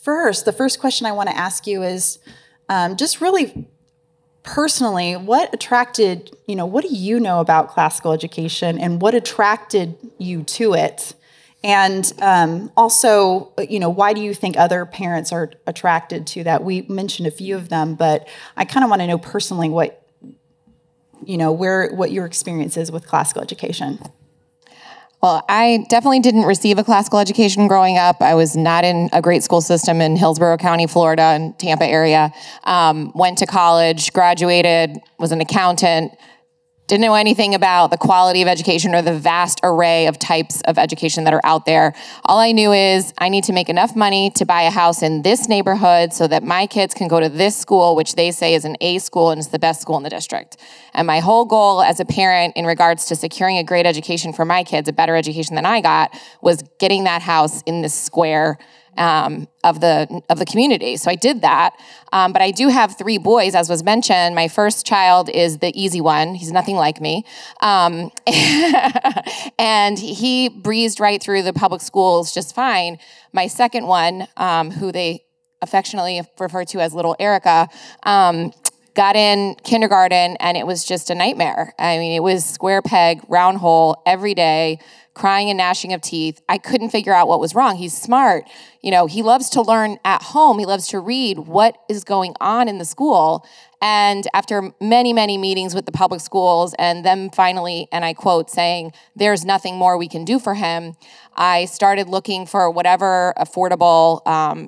the first question I want to ask you is just really personally, what what do you know about classical education and what attracted you to it? And also, why do you think other parents are attracted to that? We mentioned a few of them, but I kind of want to know personally what your experience is with classical education. Well, I definitely didn't receive a classical education growing up. I was not in a great school system in Hillsborough County, Florida, and Tampa area. Went to college, graduated, was an accountant, didn't know anything about the quality of education or the vast array of types of education that are out there. All I knew is I need to make enough money to buy a house in this neighborhood so that my kids can go to this school, which they say is an A school and is the best school in the district. And my whole goal as a parent in regards to securing a great education for my kids, a better education than I got, was getting that house in this square of the community. So I did that. But I do have 3 boys, as was mentioned. My first child is the easy one. He's nothing like me. And he breezed right through the public schools just fine. My second one, who they affectionately refer to as little Erica, got in kindergarten and it was just a nightmare. I mean, it was square peg, round hole every day, crying and gnashing of teeth. I couldn't figure out what was wrong. He's smart. He loves to learn at home. He loves to read what is going on in the school. And after many, many meetings with the public schools and them finally, and I quote, saying, there's nothing more we can do for him, I started looking for whatever affordable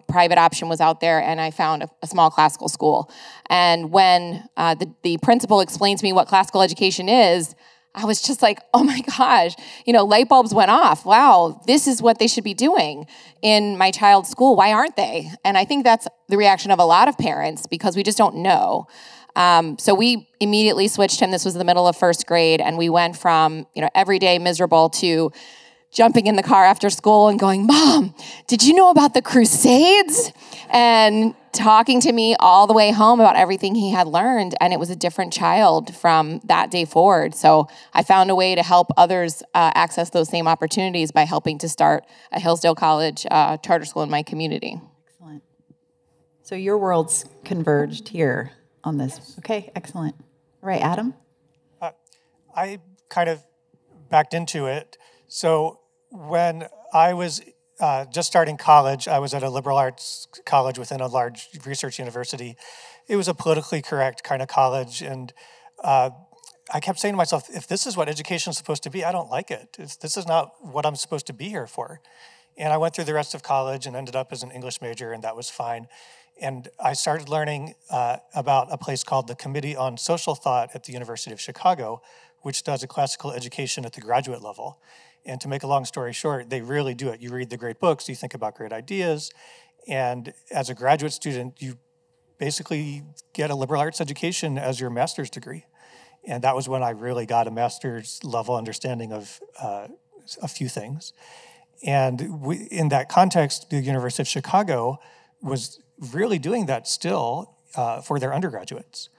private option was out there, and I found a small classical school. And when the principal explained to me what classical education is, I was just like, oh my gosh, light bulbs went off. Wow, this is what they should be doing in my child's school. Why aren't they? And I think that's the reaction of a lot of parents because we just don't know. So we immediately switched him. This was the middle of first grade, and we went from, every day miserable to jumping in the car after school and going, Mom, did you know about the Crusades? And talking to me all the way home about everything he had learned. And it was a different child from that day forward. So I found a way to help others access those same opportunities by helping to start a Hillsdale College charter school in my community. Excellent. So your worlds converged here on this. Okay, excellent. All right, Adam? I kind of backed into it. So when I was just starting college, I was at a liberal arts college within a large research university. It was a politically correct kind of college, and I kept saying to myself, if this is what education is supposed to be, I don't like it. This is not what I'm supposed to be here for. And I went through the rest of college and ended up as an English major, and that was fine. And I started learning about a place called the Committee on Social Thought at the University of Chicago, which does a classical education at the graduate level. And to make a long story short, they really do it. You read the great books, you think about great ideas, and as a graduate student, you basically get a liberal arts education as your master's degree. And that was when I really got a master's level understanding of a few things. And in that context, the University of Chicago was really doing that still for their undergraduates.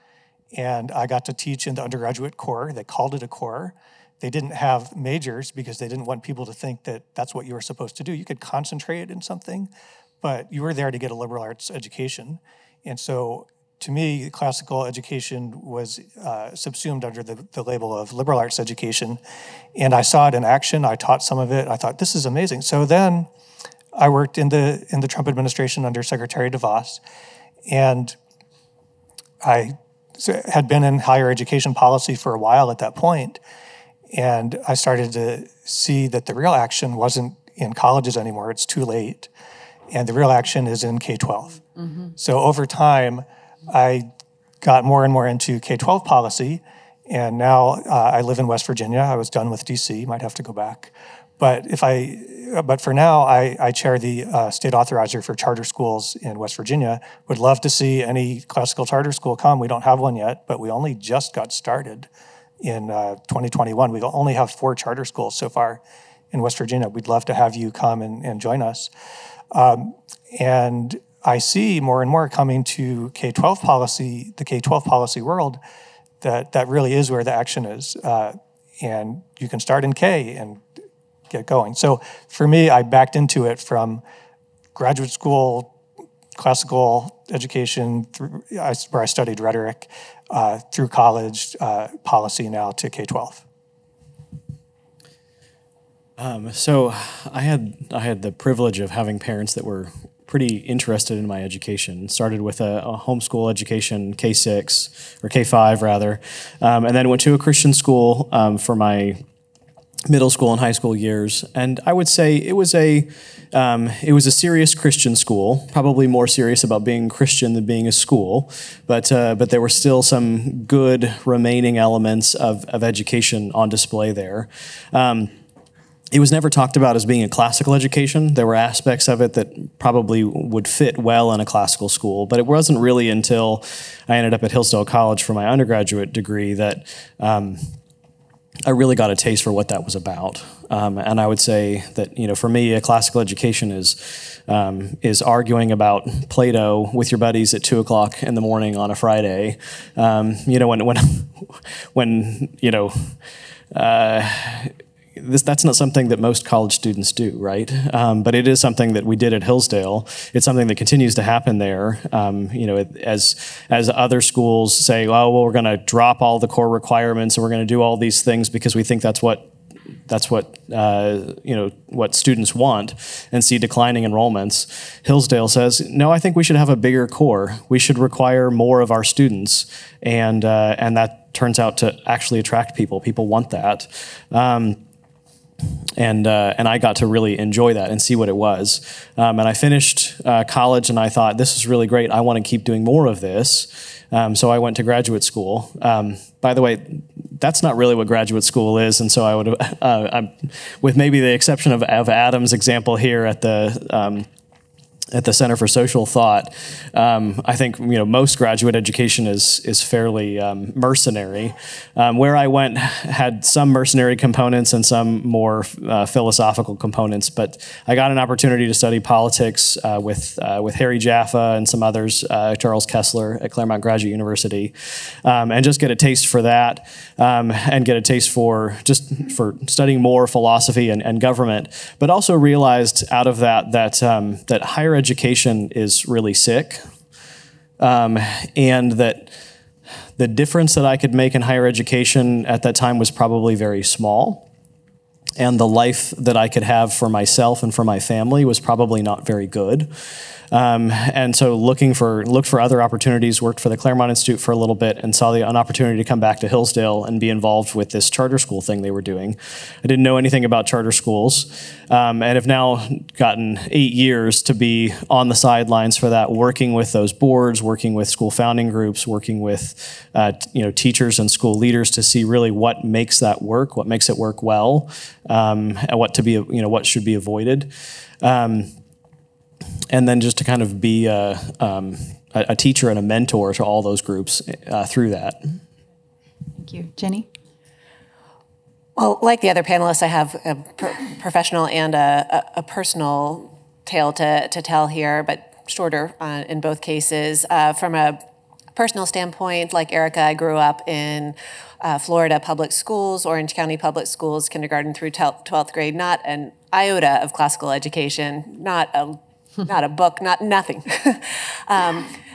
And I got to teach in the undergraduate core. They called it a core. They didn't have majors because they didn't want people to think that that's what you were supposed to do. You could concentrate in something, but you were there to get a liberal arts education. And so to me, classical education was subsumed under the label of liberal arts education. And I saw it in action. I taught some of it. I thought, this is amazing. So then I worked in the Trump administration under Secretary DeVos, and I had been in higher education policy for a while at that point. And I started to see that the real action wasn't in colleges anymore. It's too late. And the real action is in K-12. Mm-hmm. So over time, I got more and more into K-12 policy. And now I live in West Virginia. I was done with DC, might have to go back. But for now, I chair the state authorizer for charter schools in West Virginia. Would love to see any classical charter school come. We don't have one yet, but we only just got started. In 2021, we only have 4 charter schools so far in West Virginia. We'd love to have you come and join us. And I see more and more coming to K-12 policy, the K-12 policy world, that really is where the action is. And you can start in K and get going. So for me, I backed into it from graduate school classical education where I studied rhetoric through college, policy now to K-12. So I had the privilege of having parents that were pretty interested in my education. Started with a homeschool education, K-6, or K-5 rather, and then went to a Christian school for my middle school and high school years. And I would say it was a serious Christian school, probably more serious about being Christian than being a school, but there were still some good remaining elements of education on display there. It was never talked about as being a classical education. There were aspects of it that probably would fit well in a classical school, but it wasn't really until I ended up at Hillsdale College for my undergraduate degree that I really got a taste for what that was about. And I would say that, for me, a classical education is arguing about Plato with your buddies at 2:00 in the morning on a Friday. That's not something that most college students do, right? But it is something that we did at Hillsdale. It's something that continues to happen there. As other schools say, oh, well, we're going to drop all the core requirements and we're going to do all these things because we think that's what students want, and see declining enrollments. Hillsdale says, no, I think we should have a bigger core. We should require more of our students, and that turns out to actually attract people. People want that. And I got to really enjoy that and see what it was. And I finished college and I thought, this is really great. I want to keep doing more of this. So I went to graduate school. By the way, that's not really what graduate school is. And so I would, with maybe the exception of Adam's example here at the Center for Social Thought, I think most graduate education is fairly mercenary. Where I went had some mercenary components and some more philosophical components, but I got an opportunity to study politics with Harry Jaffa and some others, Charles Kessler at Claremont Graduate University, and just get a taste for that, and get a taste for studying more philosophy and government, but also realized out of that higher education is really sick, and that the difference that I could make in higher education at that time was probably very small, and the life that I could have for myself and for my family was probably not very good. And so looked for other opportunities, worked for the Claremont Institute for a little bit, and saw an opportunity to come back to Hillsdale and be involved with this charter school thing they were doing. I didn't know anything about charter schools, and have now gotten 8 years to be on the sidelines for that, working with those boards, working with school founding groups, working with teachers and school leaders to see really what makes that work, what makes it work well, and what should be avoided. And then just to kind of be a teacher and a mentor to all those groups through that. Thank you. Jenny? Well, like the other panelists, I have a professional and a personal tale to tell here, but shorter in both cases. From a personal standpoint, like Erica, I grew up in Florida public schools, Orange County public schools, kindergarten through 12th grade, not an iota of classical education, not a book, nothing.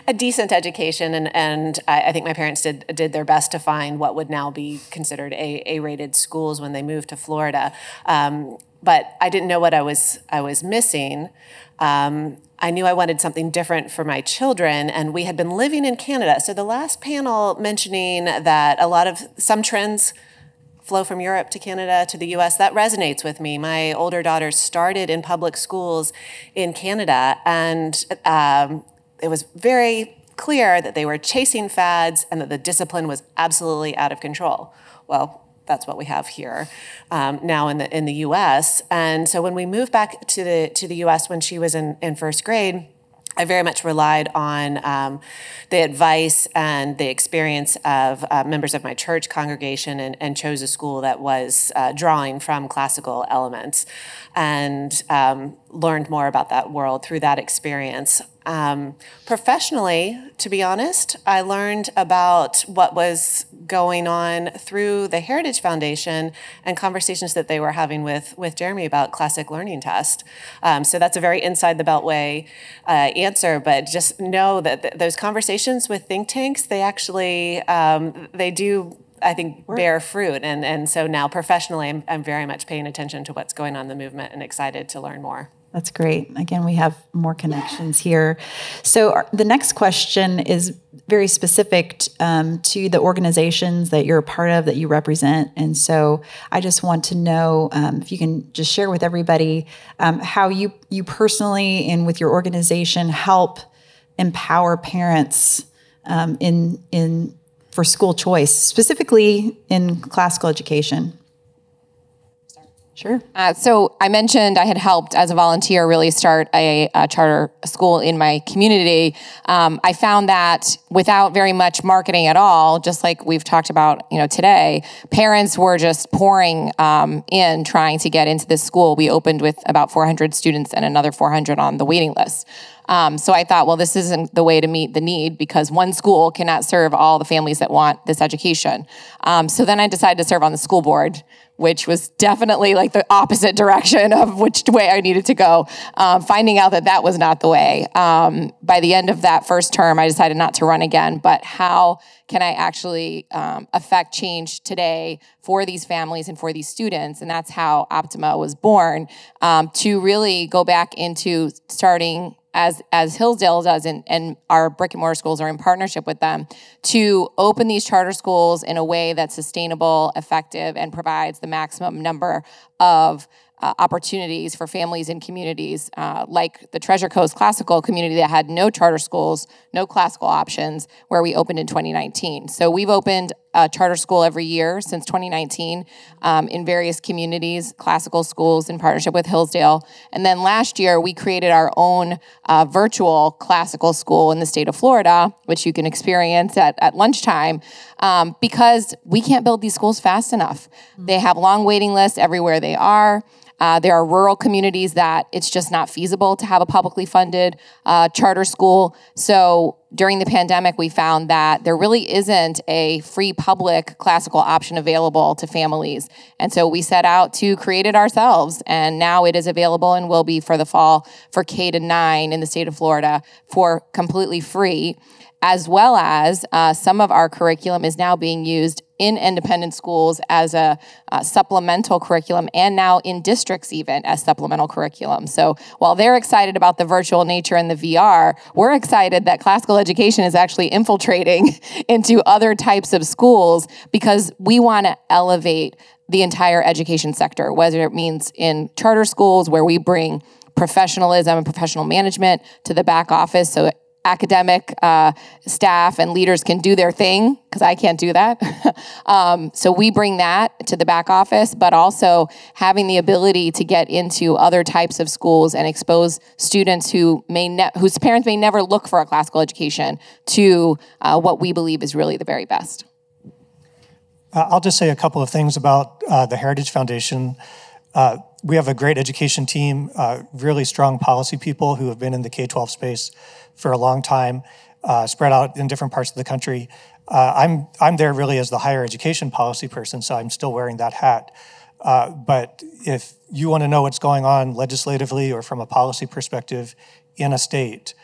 A decent education, and I think my parents did their best to find what would now be considered A-rated schools when they moved to Florida. But I didn't know what I was missing. I knew I wanted something different for my children, and we had been living in Canada. So the last panel mentioning that some trends flow from Europe to Canada to the US, that resonates with me. My older daughters started in public schools in Canada, and it was very clear that they were chasing fads and that the discipline was absolutely out of control. Well, that's what we have here now in the US. And so when we moved back to the US when she was in first grade, I very much relied on the advice and the experience of members of my church congregation, and chose a school that was drawing from classical elements. And learned more about that world through that experience. Professionally, to be honest, I learned about what was going on through the Heritage Foundation and conversations that they were having with Jeremy about Classic Learning Test. So that's a very inside the Beltway answer, but just know that those conversations with think tanks, they actually, they do, I think, bear fruit. And so now professionally, I'm very much paying attention to what's going on in the movement and excited to learn more. That's great. Again, we have more connections here. So the next question is very specific to the organizations that you're a part of, that you represent. And so I just want to know if you can just share with everybody how you personally and with your organization help empower parents for school choice, specifically in classical education. Sure. So I mentioned I had helped as a volunteer really start a charter school in my community. I found that without very much marketing at all, just like we've talked about, today, parents were just pouring in trying to get into this school. We opened with about 400 students and another 400 on the waiting list. So I thought, well, this isn't the way to meet the need because one school cannot serve all the families that want this education. So then I decided to serve on the school board, which was definitely like the opposite direction of which way I needed to go, finding out that was not the way. By the end of that first term, I decided not to run again, but how can I actually affect change today for these families and for these students? And that's how Optima was born, to really go back into starting as Hillsdale does, and our brick and mortar schools are in partnership with them, to open these charter schools in a way that's sustainable, effective, and provides the maximum number of opportunities for families and communities, like the Treasure Coast Classical community that had no charter schools, no classical options, where we opened in 2019. So we've opened a charter school every year since 2019 in various communities, classical schools in partnership with Hillsdale. And then last year, we created our own virtual classical school in the state of Florida, which you can experience at lunchtime, because we can't build these schools fast enough. They have long waiting lists everywhere they are. There are rural communities that it's just not feasible to have a publicly funded charter school. So during the pandemic, we found that there really isn't a free public classical option available to families. And so we set out to create it ourselves. And now it is available and will be for the fall for K-9 in the state of Florida for completely free, as well as some of our curriculum is now being used in independent schools as a supplemental curriculum, and now in districts even as supplemental curriculum. So while they're excited about the virtual nature and the VR, we're excited that classical education is actually infiltrating into other types of schools, because we want to elevate the entire education sector, whether it means in charter schools where we bring professionalism and professional management to the back office, so academic staff and leaders can do their thing, because I can't do that. So we bring that to the back office, but also having the ability to get into other types of schools and expose students whose parents may never look for a classical education to what we believe is really the very best. I'll just say a couple of things about the Heritage Foundation. We have a great education team, really strong policy people who have been in the K-12 space for a long time, spread out in different parts of the country. I'm there really as the higher education policy person, so I'm still wearing that hat. But if you want to know what's going on legislatively or from a policy perspective in a state,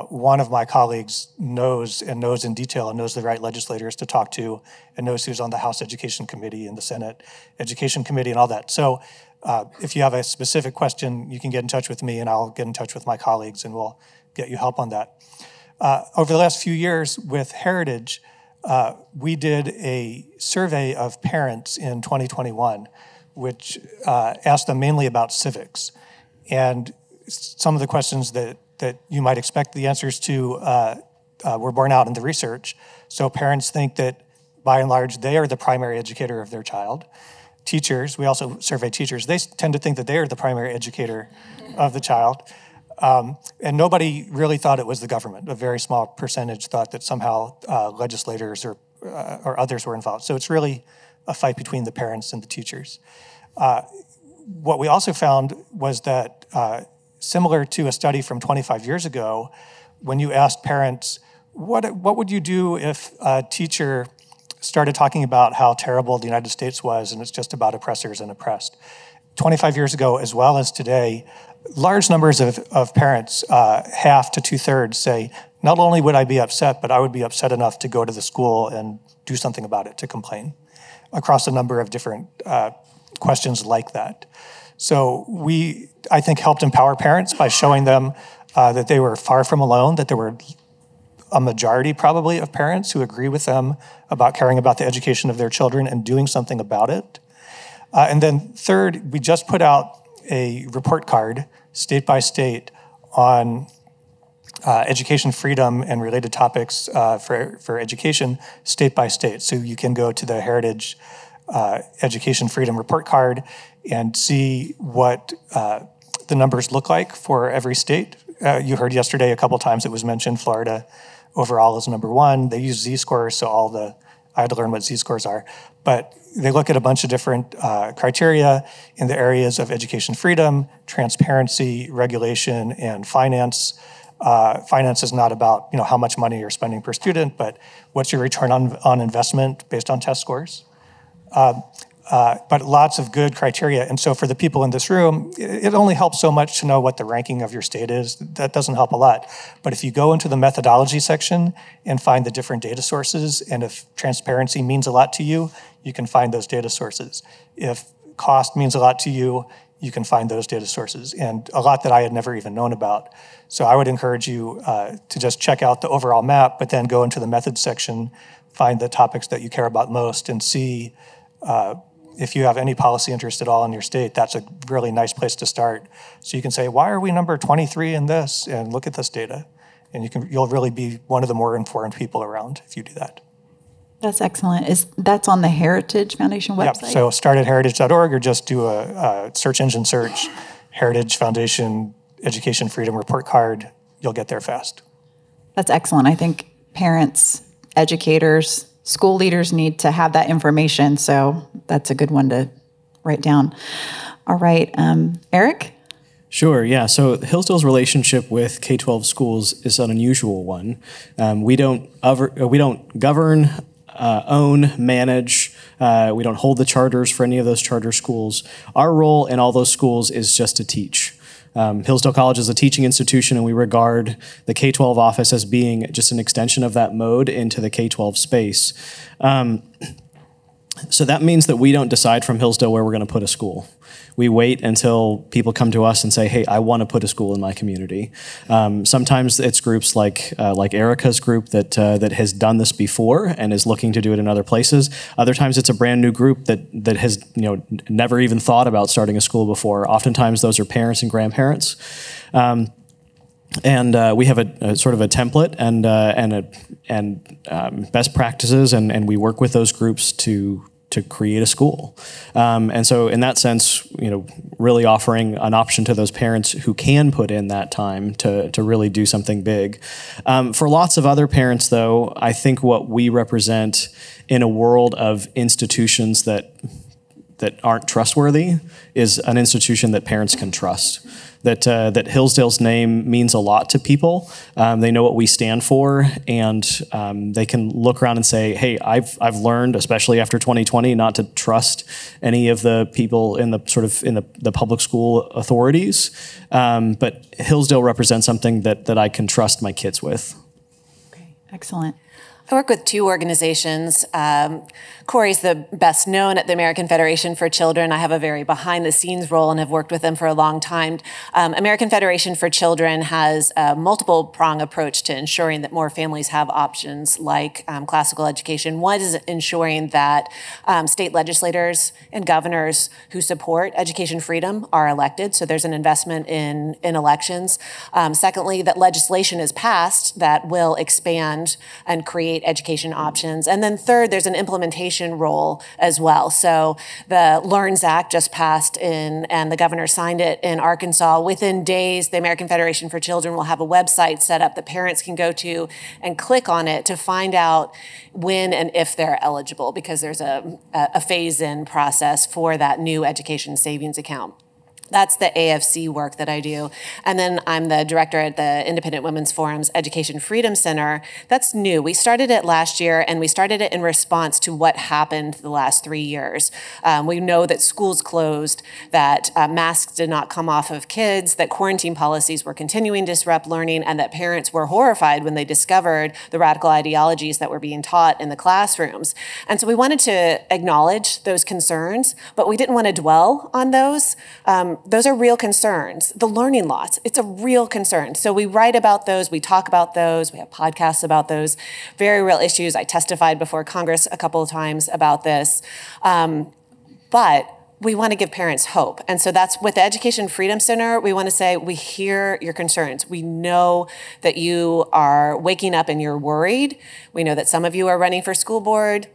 one of my colleagues knows in detail and knows the right legislators to talk to, and knows who's on the House Education Committee and the Senate Education Committee and all that. So if you have a specific question, you can get in touch with me and I'll get in touch with my colleagues and we'll get you help on that. Over the last few years with Heritage, we did a survey of parents in 2021, which asked them mainly about civics. And some of the questions that you might expect the answers to were borne out in the research. So parents think that, by and large, they are the primary educator of their child. Teachers, we also survey teachers, they tend to think that they are the primary educator of the child. And nobody really thought it was the government. A very small percentage thought that somehow legislators or others were involved. So it's really a fight between the parents and the teachers. What we also found was that similar to a study from 25 years ago when you asked parents, what would you do if a teacher started talking about how terrible the United States was and it's just about oppressors and oppressed? 25 years ago, as well as today, large numbers of parents, half to 2/3, say, not only would I be upset, but I would be upset enough to go to the school and do something about it, to complain, across a number of different questions like that. So we, I think, helped empower parents by showing them that they were far from alone, that there were a majority probably of parents who agree with them about caring about the education of their children and doing something about it. And then third, we just put out a report card, state by state, on education freedom and related topics for education, state by state. So you can go to the Heritage Education Freedom Report Card and see what the numbers look like for every state. You heard yesterday a couple times it was mentioned Florida overall is number one. They use Z-scores, so I had to learn what Z-scores are. But they look at a bunch of different criteria in the areas of education freedom, transparency, regulation, and finance. Finance is not about how much money you're spending per student, but what's your return on investment based on test scores. But lots of good criteria. And so for the people in this room, it only helps so much to know what the ranking of your state is. That doesn't help a lot. But if you go into the methodology section and find the different data sources, and if transparency means a lot to you, you can find those data sources. If cost means a lot to you, you can find those data sources, and a lot that I had never even known about. So I would encourage you to just check out the overall map, but then go into the methods section, find the topics that you care about most, and see if you have any policy interest at all in your state. That's a really nice place to start. So you can say, why are we number 23 in this? And look at this data. And you'll really be one of the more informed people around if you do that. That's excellent. That's on the Heritage Foundation website? Yep. So start at heritage.org or just do a search engine search, Heritage Foundation Education Freedom Report Card. You'll get there fast. That's excellent. I think parents, educators, school leaders need to have that information. So that's a good one to write down. All right. Eric? Sure, yeah. So Hillsdale's relationship with K-12 schools is an unusual one. We don't govern, own, manage. We don't hold the charters for any of those charter schools. Our role in all those schools is just to teach. Hillsdale College is a teaching institution, and we regard the K-12 office as being just an extension of that mode into the K-12 space. So that means that we don't decide from Hillsdale where we're going to put a school. We wait until people come to us and say, hey, I want to put a school in my community. Sometimes it's groups like Erica's group that has done this before and is looking to do it in other places. Other times it's a brand new group that has never even thought about starting a school before. Oftentimes those are parents and grandparents. And we have a sort of a template and best practices, and we work with those groups to create a school. And so in that sense, really offering an option to those parents who can put in that time to really do something big. For lots of other parents, though, I think what we represent in a world of institutions that aren't trustworthy is an institution that parents can trust. That Hillsdale's name means a lot to people. They know what we stand for, and they can look around and say, hey, I've learned, especially after 2020, not to trust any of the people in the public school authorities. But Hillsdale represents something that I can trust my kids with. Okay, excellent. I work with two organizations. Corey's the best known at the American Federation for Children. I have a very behind-the-scenes role and have worked with them for a long time. American Federation for Children has a multiple-prong approach to ensuring that more families have options like classical education. One is ensuring that state legislators and governors who support education freedom are elected, so there's an investment in elections. Secondly, that legislation is passed that will expand and create education options. And then third, there's an implementation role as well. So the LEARNS Act just passed and the governor signed it in Arkansas. Within days, the American Federation for Children will have a website set up that parents can go to and click on it to find out when and if they're eligible, because there's a phase-in process for that new education savings account. That's the AFC work that I do. And then I'm the director at the Independent Women's Forum's Education Freedom Center. That's new. We started it last year, and we started it in response to what happened the last 3 years. We know that schools closed, that masks did not come off of kids, that quarantine policies were continuing to disrupt learning, and that parents were horrified when they discovered the radical ideologies that were being taught in the classrooms. And so we wanted to acknowledge those concerns, but we didn't want to dwell on those. Those are real concerns. The learning loss, it's a real concern. So we write about those, we talk about those, we have podcasts about those, very real issues. I testified before Congress a couple of times about this. But we want to give parents hope. And so that's with the Education Freedom Center, we want to say, we hear your concerns. We know that you are waking up and you're worried. We know that some of you are running for school board.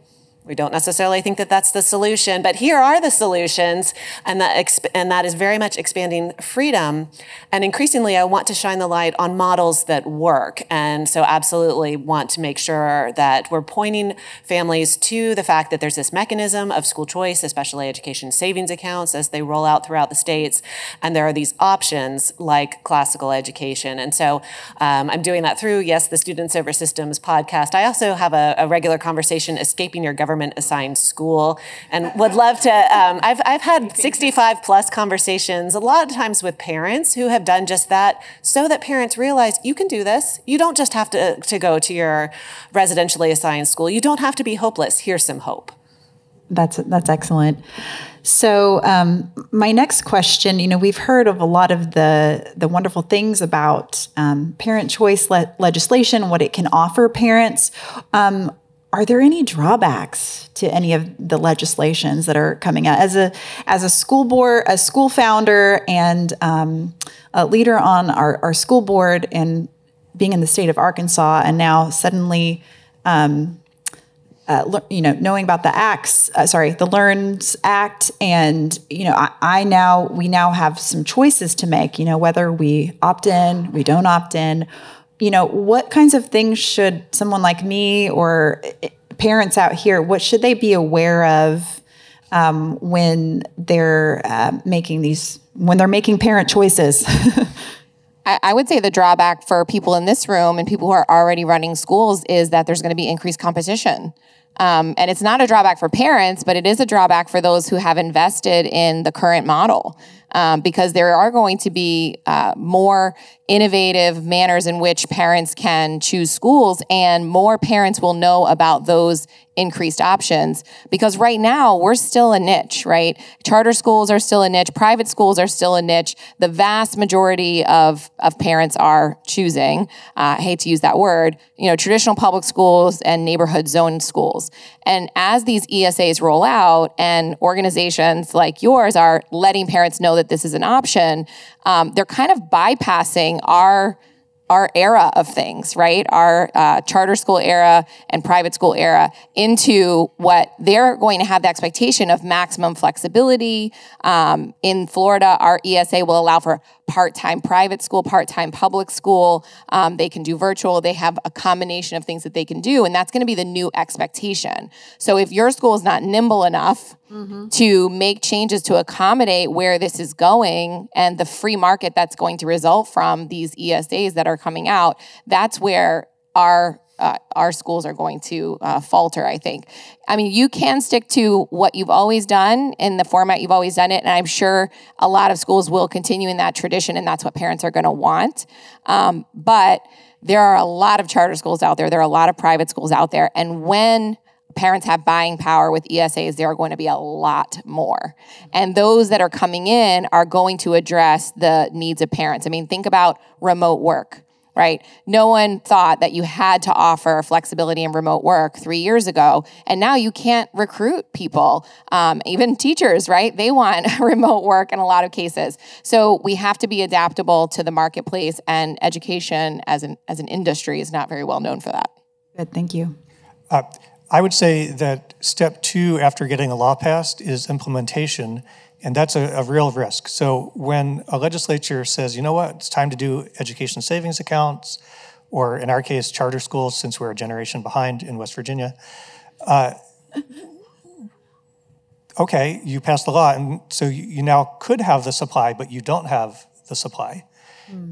We don't necessarily think that that's the solution, but here are the solutions, and that is very much expanding freedom. And increasingly, I want to shine the light on models that work. And so absolutely want to make sure that we're pointing families to the fact that there's this mechanism of school choice, especially education savings accounts as they roll out throughout the states. And there are these options like classical education. And so I'm doing that through, yes, the Students Over Systems podcast. I also have a regular conversation, Escaping Your Government Assigned School, and would love to, I've had 65 plus conversations, a lot of times with parents who have done just that, so that parents realize you can do this. You don't just have to go to your residentially assigned school. You don't have to be hopeless. Here's some hope. That's excellent. So my next question, we've heard of a lot of the wonderful things about parent choice legislation, what it can offer parents. Are there any drawbacks to any of the legislations that are coming out? As a school board, a school founder, and a leader on our school board, and being in the state of Arkansas, and now suddenly, knowing about the the LEARNS Act, and we now have some choices to make. Whether we opt in, we don't opt in. What kinds of things should someone like me or parents out here, what should they be aware of when they're making parent choices? I would say the drawback for people in this room and people who are already running schools is that there's going to be increased competition. And it's not a drawback for parents, but it is a drawback for those who have invested in the current model. Because there are going to be more innovative manners in which parents can choose schools, and more parents will know about those increased options. Because right now, we're still a niche, right? Charter schools are still a niche. Private schools are still a niche. The vast majority of parents are choosing, I hate to use that word, traditional public schools and neighborhood zone schools. And as these ESAs roll out and organizations like yours are letting parents know that this is an option, they're kind of bypassing our era of things, right? Our charter school era and private school era into what they're going to have the expectation of maximum flexibility. In Florida, our ESA will allow for part-time private school, part-time public school. They can do virtual. They have a combination of things that they can do, and that's going to be the new expectation. So if your school is not nimble enough to make changes to accommodate where this is going and the free market that's going to result from these ESAs that are coming out, that's where our schools are going to falter, I think. I mean, you can stick to what you've always done in the format you've always done it, and I'm sure a lot of schools will continue in that tradition, and that's what parents are going to want. But there are a lot of charter schools out there. There are a lot of private schools out there, and when parents have buying power with ESAs, there are going to be a lot more. And those that are coming in are going to address the needs of parents. I mean, think about remote work, right? No one thought that you had to offer flexibility in remote work 3 years ago. And now you can't recruit people, even teachers, right? They want remote work in a lot of cases. So we have to be adaptable to the marketplace, and education as an industry is not very well known for that. Good, thank you. I would say that step 2 after getting a law passed is implementation, and that's a real risk. So when a legislature says, you know what, it's time to do education savings accounts, or in our case, charter schools, since we're a generation behind in West Virginia, okay, you passed the law, and so you now could have the supply, but you don't have the supply.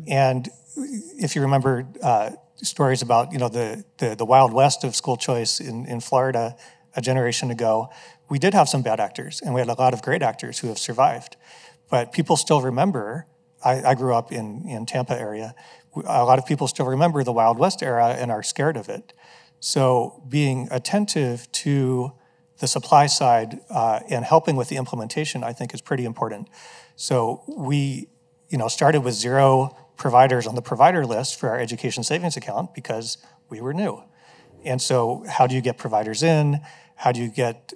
And if you remember stories about the Wild West of school choice in Florida a generation ago, we did have some bad actors, and we had a lot of great actors who have survived. But people still remember, I grew up in Tampa area, a lot of people still remember the Wild West era and are scared of it. So being attentive to the supply side and helping with the implementation, I think, is pretty important. So we started with 0 providers on the provider list for our education savings account because we were new. And so how do you get providers in? How do you get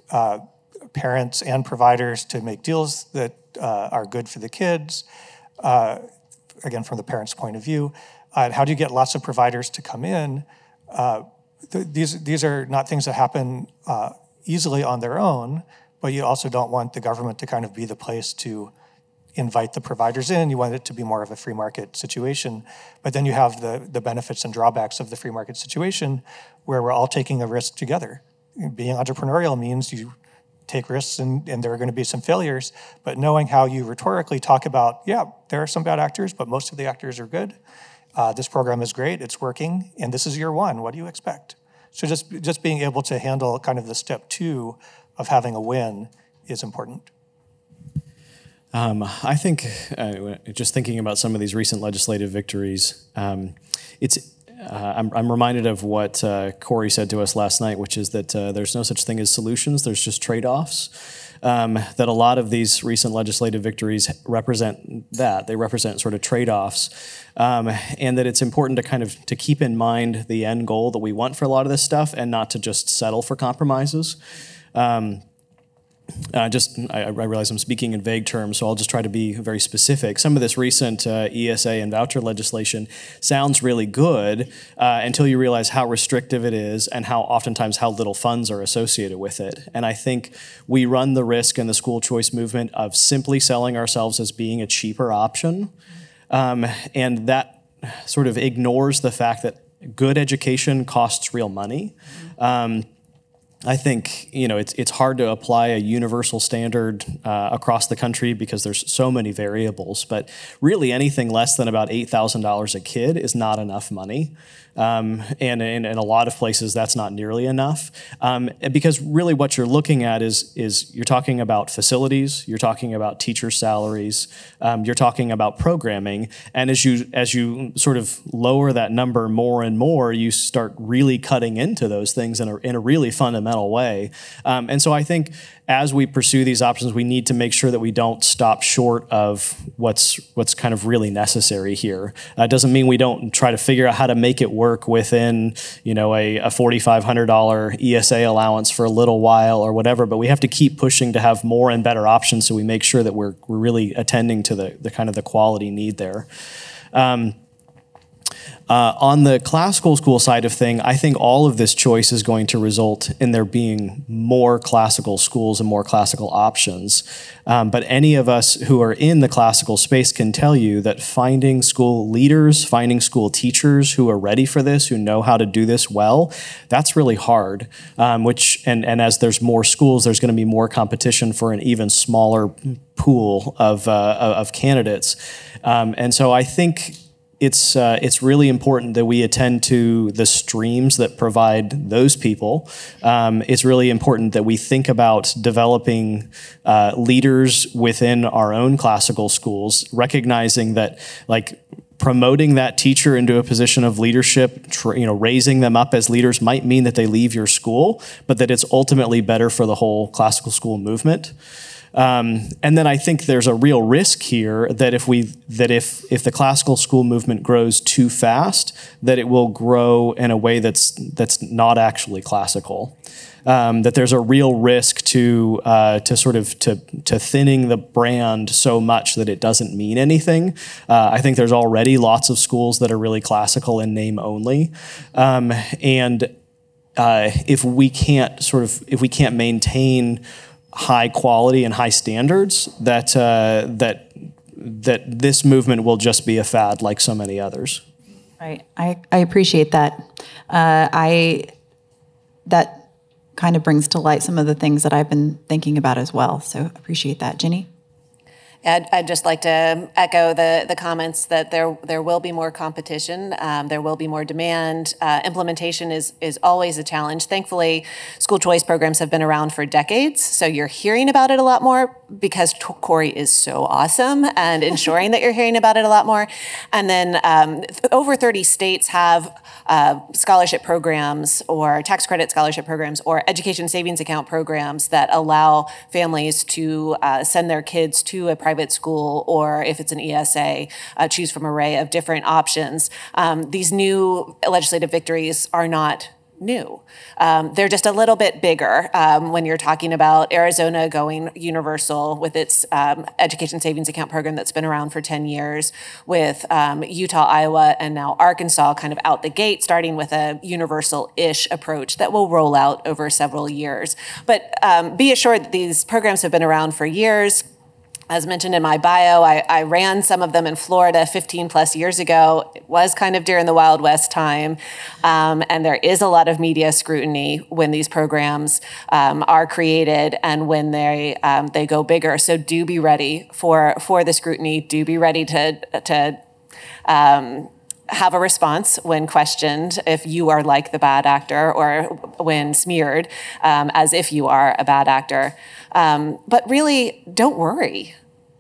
parents and providers to make deals that are good for the kids? Again, from the parents' point of view. How do you get lots of providers to come in? These are not things that happen easily on their own, but you also don't want the government to kind of be the place to invite the providers in. You want it to be more of a free market situation. But then you have the benefits and drawbacks of the free market situation where we're all taking a risk together. Being entrepreneurial means you take risks and there are going to be some failures, but knowing how you rhetorically talk about, yeah, there are some bad actors, but most of the actors are good. This program is great, it's working, and this is year 1. What do you expect? So just being able to handle kind of the step 2 of having a win is important. I think, just thinking about some of these recent legislative victories, I'm reminded of what Corey said to us last night, which is that there's no such thing as solutions, there's just trade-offs. That a lot of these recent legislative victories represent that. They represent sort of trade-offs. And that it's important to kind of to keep in mind the end goal that we want for a lot of this stuff and not to just settle for compromises. I realize I'm speaking in vague terms, so I'll just try to be very specific. Some of this recent ESA and voucher legislation sounds really good until you realize how restrictive it is and oftentimes how little funds are associated with it. And I think we run the risk in the school choice movement of simply selling ourselves as being a cheaper option. And that sort of ignores the fact that good education costs real money. I think it's hard to apply a universal standard across the country because there's so many variables. But really, anything less than about $8,000 a kid is not enough money, and in a lot of places that's not nearly enough. Because really, what you're looking at is you're talking about facilities, you're talking about teacher salaries, you're talking about programming, and as you sort of lower that number more and more, you start really cutting into those things in a really fundamental way. And so I think as we pursue these options, we need to make sure that we don't stop short of what's kind of really necessary here. It doesn't mean we don't try to figure out how to make it work within, a $4,500 ESA allowance for a little while or whatever, but we have to keep pushing to have more and better options so we make sure that we're really attending to the kind of the quality need there. On the classical school side of thing, I think all of this choice is going to result in there being more classical schools and more classical options. But any of us who are in the classical space can tell you that finding school leaders, finding school teachers who are ready for this, who know how to do this well, that's really hard. And as there's more schools, there's going to be more competition for an even smaller pool of candidates. And so I think it's really important that we attend to the streams that provide those people. It's really important that we think about developing leaders within our own classical schools, recognizing that promoting that teacher into a position of leadership, raising them up as leaders might mean that they leave your school, but that it's ultimately better for the whole classical school movement. And then I think there's a real risk here that if the classical school movement grows too fast, that it will grow in a way that's not actually classical. That there's a real risk to thinning the brand so much that it doesn't mean anything. I think there's already lots of schools that are really classical in name only, and if we can't maintain high quality and high standards, that this movement will just be a fad like so many others. Right. I appreciate that. kind of brings to light some of the things that I've been thinking about as well. So appreciate that. Ginny? I'd just like to echo the comments that there will be more competition, there will be more demand. Implementation is always a challenge. Thankfully, school choice programs have been around for decades, so you're hearing about it a lot more because Corey is so awesome and ensuring that you're hearing about it a lot more. And then over 30 states have scholarship programs or tax credit scholarship programs or education savings account programs that allow families to send their kids to a private school, or if it's an ESA, choose from an array of different options. These new legislative victories are not new. They're just a little bit bigger when you're talking about Arizona going universal with its education savings account program that's been around for 10 years, with Utah, Iowa, and now Arkansas kind of out the gate, starting with a universal-ish approach that will roll out over several years. But be assured that these programs have been around for years. As mentioned in my bio, I ran some of them in Florida 15 plus years ago. It was kind of during the Wild West time. And there is a lot of media scrutiny when these programs are created and when they go bigger. So do be ready for the scrutiny. Do be ready to have a response when questioned if you are like the bad actor, or when smeared as if you are a bad actor. But really, don't worry.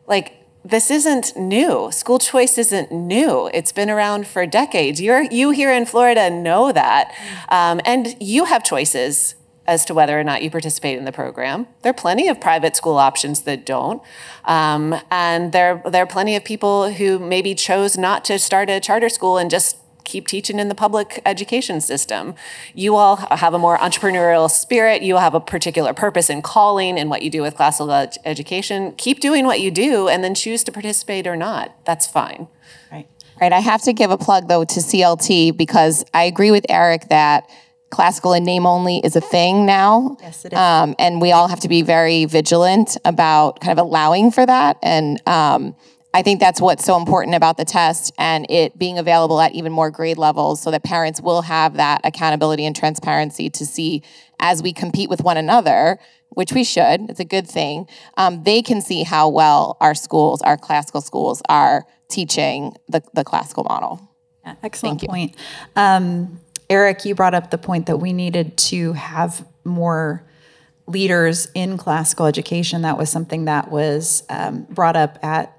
Like, this isn't new. School choice isn't new. It's been around for decades. You here in Florida know that. And you have choices as to whether or not you participate in the program. There are plenty of private school options that don't. And there are plenty of people who maybe chose not to start a charter school and just keep teaching in the public education system. You all have a more entrepreneurial spirit. You have a particular purpose and calling in what you do with classical education. Keep doing what you do and then choose to participate or not. That's fine. Right. I have to give a plug, though, to CLT, because I agree with Eric that classical in name only is a thing now. Yes, it is. And we all have to be very vigilant about kind of allowing for that. And I think that's what's so important about the test and it being available at even more grade levels so that parents will have that accountability and transparency to see as we compete with one another, which we should, it's a good thing, they can see how well our schools, our classical schools, are teaching the classical model. Yeah, excellent point. Eric, you brought up the point that we needed to have more leaders in classical education. That was something that was brought up at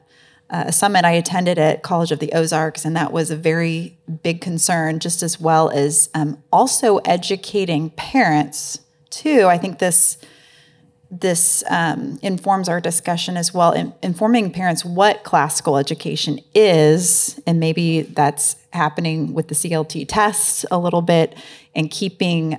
a summit I attended at College of the Ozarks, and that was a very big concern, just as well as also educating parents too. I think this informs our discussion as well, informing parents what classical education is, and maybe that's happening with the CLT tests a little bit, and keeping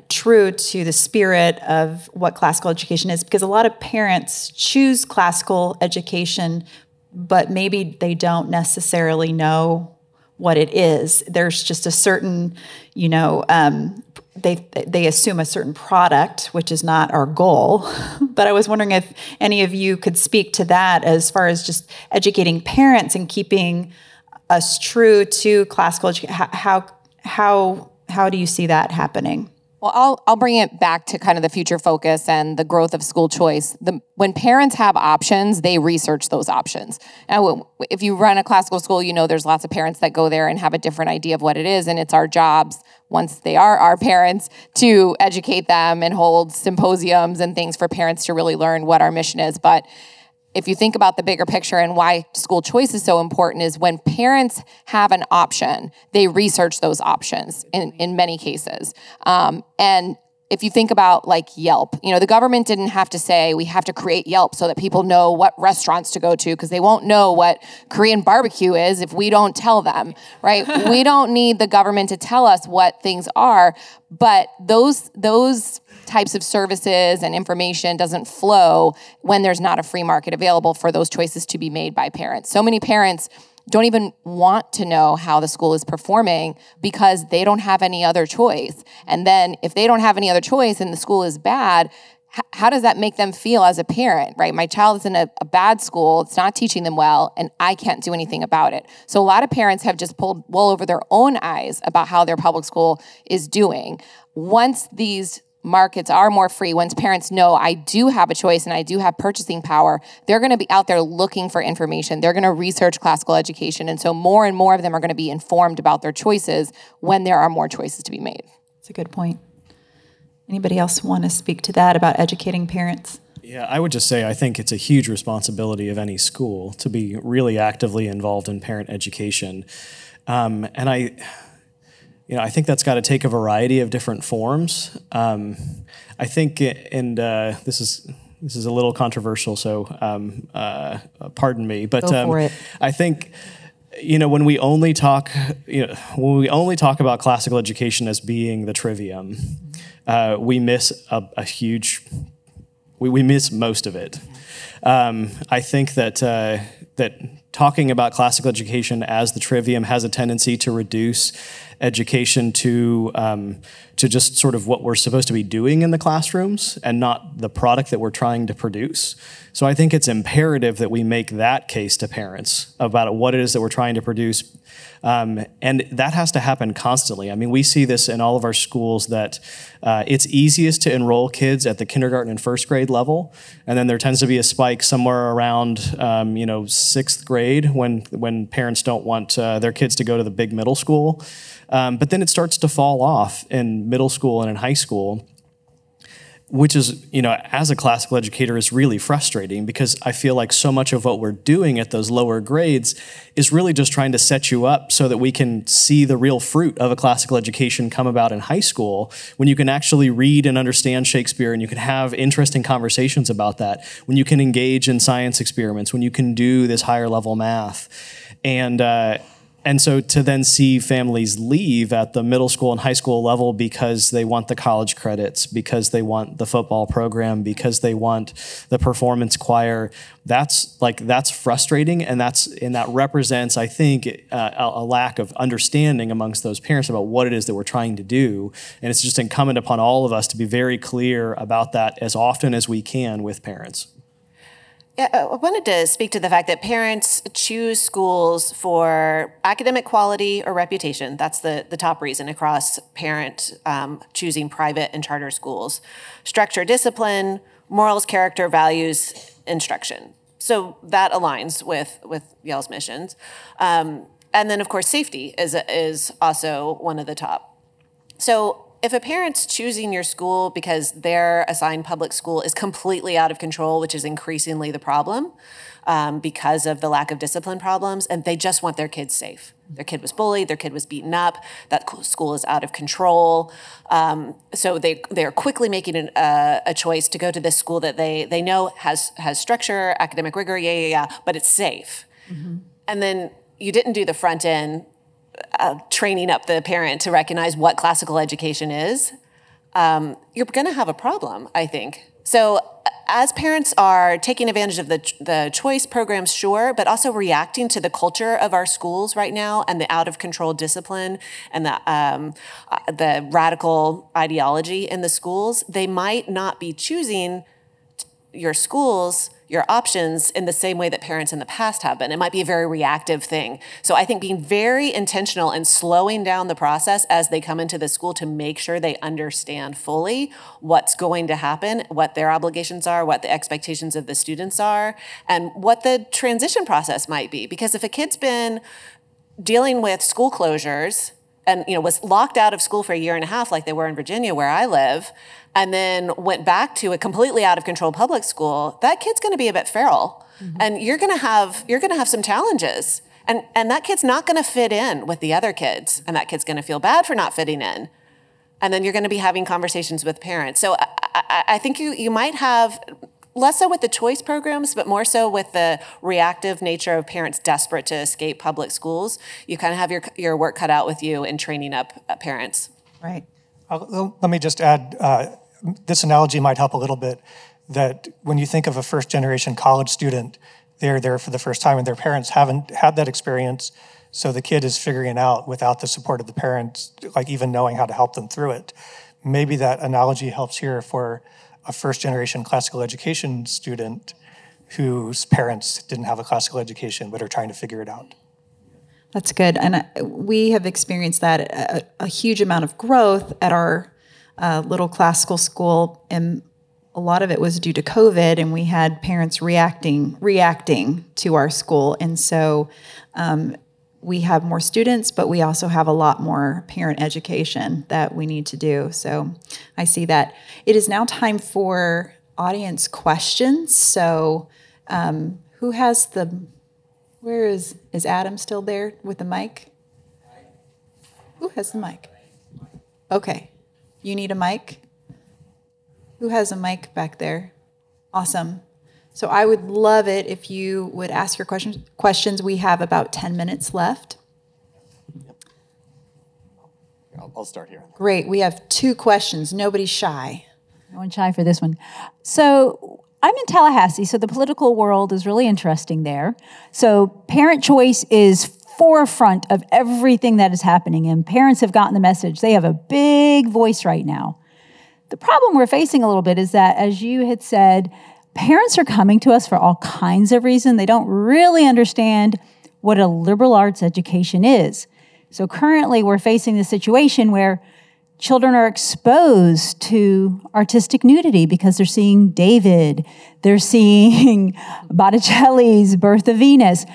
true to the spirit of what classical education is, because a lot of parents choose classical education, but maybe they don't necessarily know what it is. There's just a certain, they assume a certain product, which is not our goal. But I was wondering if any of you could speak to that as far as just educating parents and keeping us true to classical education. How do you see that happening? Well, I'll bring it back to kind of the future focus and the growth of school choice. When parents have options, they research those options. Now, if you run a classical school, there's lots of parents that go there and have a different idea of what it is, and it's our jobs, once they are our parents, to educate them and hold symposiums and things for parents to really learn what our mission is. But if you think about the bigger picture and why school choice is so important is when parents have an option, they research those options in many cases. And if you think about like Yelp, the government didn't have to say we have to create Yelp so that people know what restaurants to go to, because they won't know what Korean barbecue is if we don't tell them, right? We don't need the government to tell us what things are, but those types of services and information doesn't flow when there's not a free market available for those choices to be made by parents. So many parents don't even want to know how the school is performing because they don't have any other choice. And then if they don't have any other choice and the school is bad, how does that make them feel as a parent, right? My child is in a bad school, it's not teaching them well, and I can't do anything about it. So a lot of parents have just pulled wool over their own eyes about how their public school is doing. Once these markets are more free, once parents know I do have a choice and I do have purchasing power, they're going to be out there looking for information. They're going to research classical education. And so more and more of them are going to be informed about their choices when there are more choices to be made. That's a good point. Anybody else want to speak to that about educating parents? Yeah, I would just say I think it's a huge responsibility of any school to be really actively involved in parent education. And I think that's got to take a variety of different forms. I think, and this is a little controversial, so pardon me, but Go for it. I think, when we only talk about classical education as being the trivium, we miss we miss most of it. I think that talking about classical education as the trivium has a tendency to reduce education to just sort of what we're supposed to be doing in the classrooms and not the product that we're trying to produce. So I think it's imperative that we make that case to parents about what it is that we're trying to produce. And that has to happen constantly. I mean, we see this in all of our schools that it's easiest to enroll kids at the kindergarten and first grade level. And then there tends to be a spike somewhere around, sixth grade when parents don't want their kids to go to the big middle school. But then it starts to fall off in middle school and in high school, which is, as a classical educator, is really frustrating because I feel like so much of what we're doing at those lower grades is really just trying to set you up so that we can see the real fruit of a classical education come about in high school, when you can actually read and understand Shakespeare and you can have interesting conversations about that, when you can engage in science experiments, when you can do this higher level math. And so to then see families leave at the middle school and high school level because they want the college credits, because they want the football program, because they want the performance choir, that's frustrating, and that represents, I think, a lack of understanding amongst those parents about what it is that we're trying to do. And it's just incumbent upon all of us to be very clear about that as often as we can with parents. Yeah, I wanted to speak to the fact that parents choose schools for academic quality or reputation. That's the top reason across parent choosing private and charter schools. Structure, discipline, morals, character, values, instruction. So that aligns with Yale's missions. And then, of course, safety is also one of the top. So if a parent's choosing your school because their assigned public school is completely out of control, which is increasingly the problem because of the lack of discipline problems, and they just want their kids safe. Their kid was bullied, their kid was beaten up, that school is out of control. So they're quickly making a choice to go to this school that they know has structure, academic rigor, but it's safe. Mm-hmm. And then you didn't do the front end training up the parent to recognize what classical education is, you're going to have a problem, I think. So as parents are taking advantage of the choice programs, sure, but also reacting to the culture of our schools right now and the out-of-control discipline and the radical ideology in the schools, they might not be choosing your schools, your options, in the same way that parents in the past have been. It might be a very reactive thing. So I think being very intentional and slowing down the process as they come into the school to make sure they understand fully what's going to happen, what their obligations are, what the expectations of the students are, and what the transition process might be. Because if a kid's been dealing with school closures and was locked out of school for a year and a half like they were in Virginia where I live, and then went back to a completely out of control public school, that kid's going to be a bit feral. Mm-hmm. And you're going to have some challenges. And that kid's not going to fit in with the other kids. And that kid's going to feel bad for not fitting in. And then you're going to be having conversations with parents. So I think you might have, less so with the choice programs, but more so with the reactive nature of parents desperate to escape public schools. You kind of have your work cut out with you in training up parents. Right. Let me just add, this analogy might help a little bit, that when you think of a first-generation college student, they're there for the first time and their parents haven't had that experience, so the kid is figuring it out without the support of the parents, like even knowing how to help them through it. Maybe that analogy helps here for a first-generation classical education student whose parents didn't have a classical education but are trying to figure it out. That's good. And we have experienced that a huge amount of growth at our little classical school. And a lot of it was due to COVID, and we had parents reacting to our school. And so we have more students, but we also have a lot more parent education that we need to do. So I see that. It is now time for audience questions. So who has where is Adam still there with the mic? Who has the mic? Okay. You need a mic? Who has a mic back there? Awesome. So I would love it if you would ask your questions. We have about 10 minutes left. I'll start here. Great. We have 2 questions. Nobody's shy. No one's shy for this one. So I'm in Tallahassee, so the political world is really interesting there. So parent choice is forefront of everything that is happening, and parents have gotten the message. They have a big voice right now. The problem we're facing a little bit is that, as you had said, parents are coming to us for all kinds of reasons. They don't really understand what a liberal arts education is. So currently we're facing the situation where children are exposed to artistic nudity because they're seeing David, they're seeing Botticelli's Birth of Venus.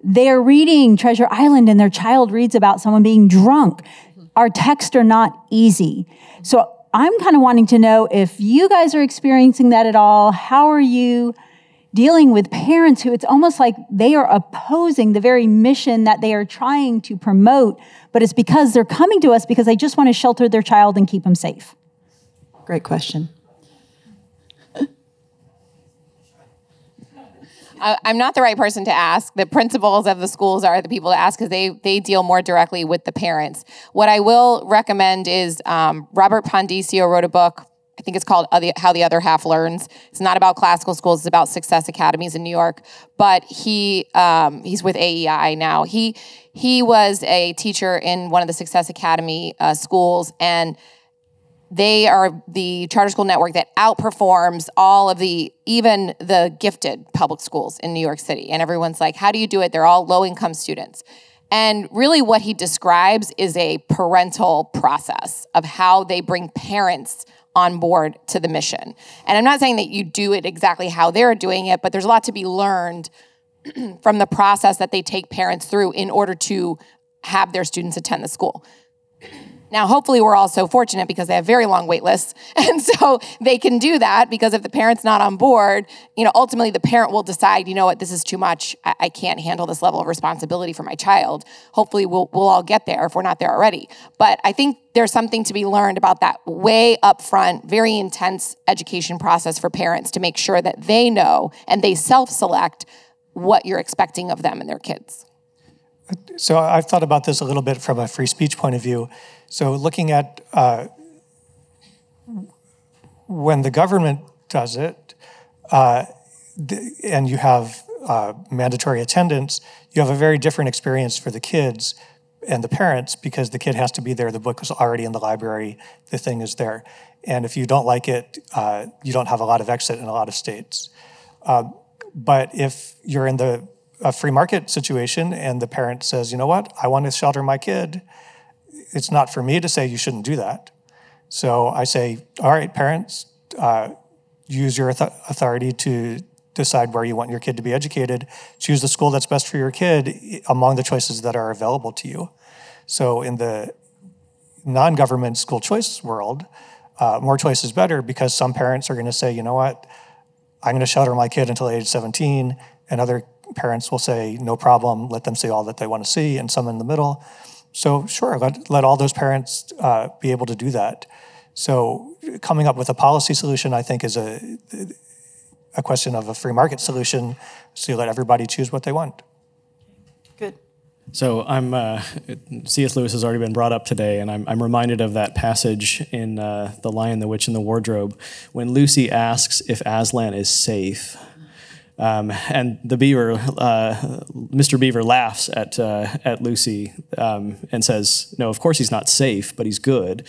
They're reading Treasure Island and their child reads about someone being drunk. Our texts are not easy. So I'm kind of wanting to know if you guys are experiencing that at all. How are you dealing with parents who it's almost like they are opposing the very mission that they are trying to promote, but it's because they're coming to us because they just want to shelter their child and keep them safe? Great question. I'm not the right person to ask. The principals of the schools are the people to ask because they deal more directly with the parents. What I will recommend is Robert Pondisio wrote a book. I think it's called How the Other Half Learns. It's not about classical schools. It's about success academies in New York. But he's with AEI now. He was a teacher in one of the Success Academy schools, and they are the charter school network that outperforms even the gifted public schools in New York City. And everyone's like, how do you do it? They're all low-income students. And really what he describes is a parental process of how they bring parents on board to the mission. And I'm not saying that you do it exactly how they're doing it, but there's a lot to be learned from the process that they take parents through in order to have their students attend the school. Now, hopefully we're all so fortunate because they have very long wait lists. And so they can do that because if the parent's not on board, ultimately the parent will decide, you know what, this is too much. I can't handle this level of responsibility for my child. Hopefully we'll all get there if we're not there already. But I think there's something to be learned about that way up front, very intense education process for parents to make sure that they know and they self-select what you're expecting of them and their kids. So I've thought about this a little bit from a free speech point of view. So looking at when the government does it, and you have mandatory attendance, you have a very different experience for the kids and the parents because the kid has to be there. The book is already in the library. The thing is there. And if you don't like it, you don't have a lot of exit in a lot of states. But if you're in a free market situation and the parent says, you know what, I want to shelter my kid, it's not for me to say you shouldn't do that. So I say, all right, parents, use your authority to decide where you want your kid to be educated. Choose the school that's best for your kid among the choices that are available to you. So in the non-government school choice world, more choice is better because some parents are going to say, you know what, I'm going to shelter my kid until age 17, and other parents will say, no problem, let them see all that they want to see, and some in the middle. So sure, let all those parents be able to do that. So coming up with a policy solution, I think, is a question of a free market solution, so you let everybody choose what they want. Good. So C.S. Lewis has already been brought up today, and I'm reminded of that passage in The Lion, the Witch, and the Wardrobe when Lucy asks if Aslan is safe. And the beaver, Mr. Beaver, laughs at Lucy and says, "No, of course he's not safe, but he's good."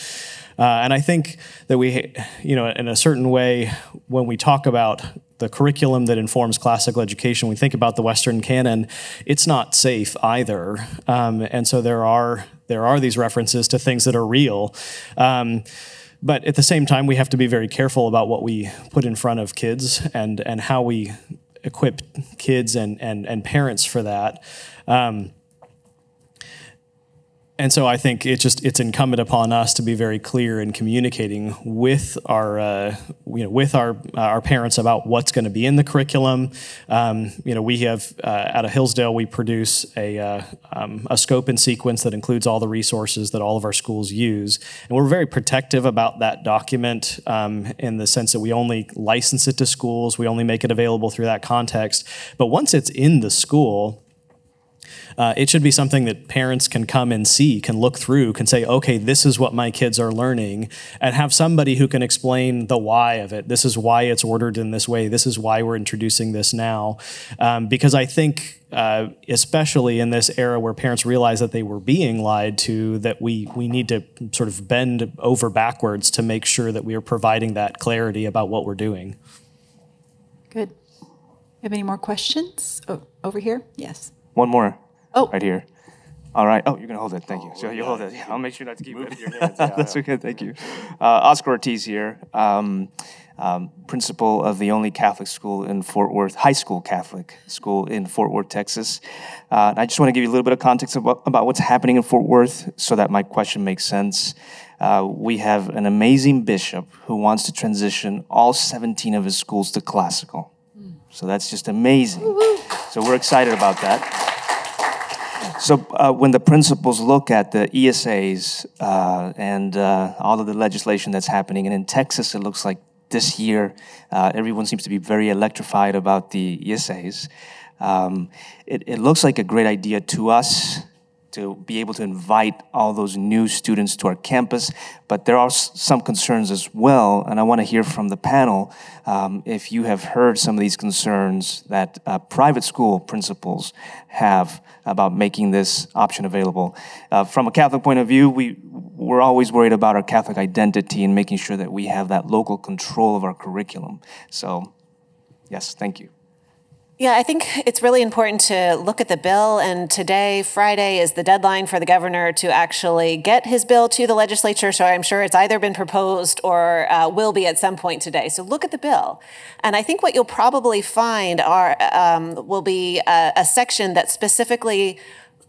And I think that we, in a certain way, when we talk about the curriculum that informs classical education, we think about the Western canon. It's not safe either, and so there are these references to things that are real. But at the same time, we have to be very careful about what we put in front of kids and how we equip kids and parents for that. And so I think it's incumbent upon us to be very clear in communicating with our parents about what's going to be in the curriculum. We have out of Hillsdale, we produce a scope and sequence that includes all the resources that all of our schools use, and we're very protective about that document in the sense that we only license it to schools, we only make it available through that context. But once it's in the school, it should be something that parents can come and see, can look through, can say, okay, this is what my kids are learning, and have somebody who can explain the why of it. This is why it's ordered in this way. This is why we're introducing this now. Because I think, especially in this era where parents realize that they were being lied to, that we need to sort of bend over backwards to make sure that we are providing that clarity about what we're doing. Good. Have any more questions? Oh, over here? Yes. One more. Oh. Right here. All right. Oh, you're going to hold it. Thank you. So you hold it. Yeah, I'll make sure not to keep it. Your hands. That's okay. Thank you. Oscar Ortiz here, principal of the only Catholic school in Fort Worth, high school Catholic school in Fort Worth, Texas. I just want to give you a little bit of context about what's happening in Fort Worth so that my question makes sense. We have an amazing bishop who wants to transition all 17 of his schools to classical. So that's just amazing. So we're excited about that. So when the principals look at the ESAs and all of the legislation that's happening, and in Texas it looks like this year everyone seems to be very electrified about the ESAs, it looks like a great idea to us to be able to invite all those new students to our campus, but there are some concerns as well, and I want to hear from the panel if you have heard some of these concerns that private school principals have about making this option available. From a Catholic point of view, we're always worried about our Catholic identity and making sure that we have that local control of our curriculum. So, yes, thank you. Yeah, I think it's really important to look at the bill, and today, Friday, is the deadline for the governor to actually get his bill to the legislature, so I'm sure it's either been proposed or will be at some point today. So look at the bill. And I think what you'll probably find will be a section that specifically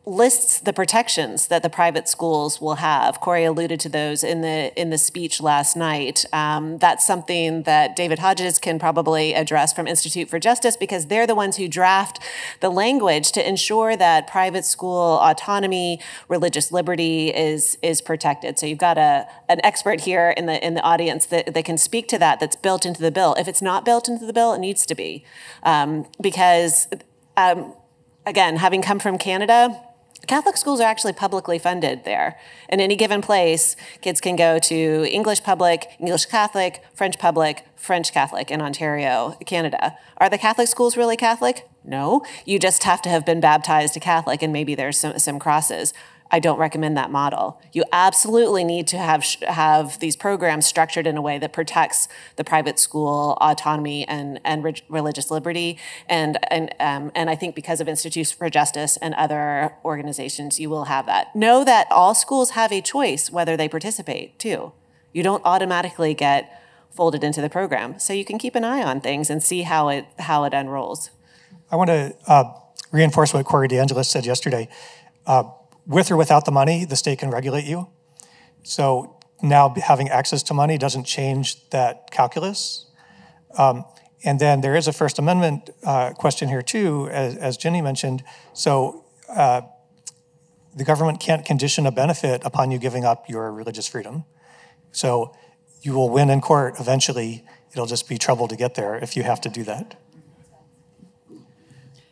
lists the protections that the private schools will have. Corey alluded to those in the speech last night. That's something that David Hodges can probably address from Institute for Justice, because they're the ones who draft the language to ensure that private school autonomy, religious liberty is protected. So you've got an expert here in the audience that can speak to that. That's built into the bill. If it's not built into the bill, it needs to be, because again, having come from Canada, Catholic schools are actually publicly funded there. In any given place, kids can go to English public, English Catholic, French public, French Catholic in Ontario, Canada. Are the Catholic schools really Catholic? No. You just have to have been baptized a Catholic, and maybe there's some crosses. I don't recommend that model. You absolutely need to have these programs structured in a way that protects the private school autonomy and religious liberty. And I think because of Institutes for Justice and other organizations, you will have that. Know that all schools have a choice whether they participate too. You don't automatically get folded into the program. So you can keep an eye on things and see how it unrolls. I want to reinforce what Corey DeAngelis said yesterday. With or without the money, the state can regulate you. So now having access to money doesn't change that calculus. And then there is a First Amendment question here too, as Jenny mentioned. So the government can't condition a benefit upon you giving up your religious freedom. So you will win in court eventually. It'll just be trouble to get there if you have to do that.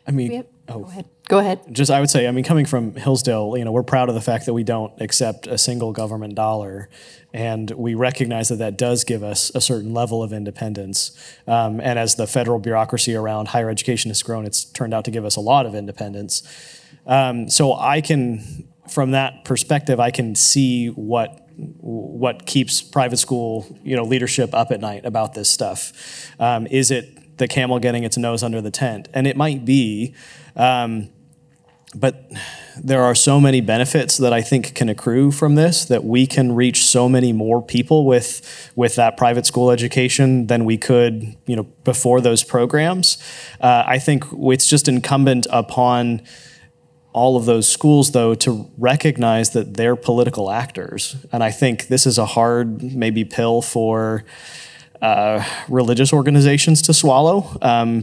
I mean, Go ahead. just I would say, I mean, coming from Hillsdale, you know, we're proud of the fact that we don't accept a single government dollar, and we recognize that that does give us a certain level of independence. And as the federal bureaucracy around higher education has grown, it's turned out to give us a lot of independence. So I can, from that perspective, I can see what keeps private school, you know, leadership up at night about this stuff. Is it the camel getting its nose under the tent? And it might be. But there are so many benefits that I think can accrue from this, that we can reach so many more people with that private school education than we could, you know, before those programs. I think it's just incumbent upon all of those schools, though, to recognize that they're political actors. And I think this is a hard, maybe, pill for religious organizations to swallow,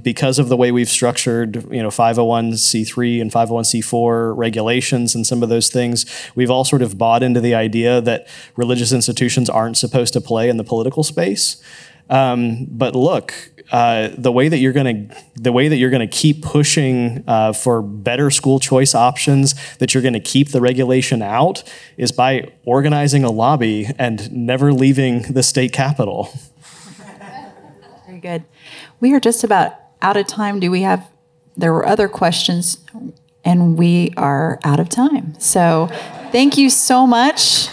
because of the way we've structured, you know, 501c3 and 501c4 regulations and some of those things. We've all sort of bought into the idea that religious institutions aren't supposed to play in the political space. But look, the way that you're going to keep pushing for better school choice options, that you're going to keep the regulation out, is by organizing a lobby and never leaving the state capitol. Very good. We are just about out of time. There were other questions, and we are out of time. So thank you so much.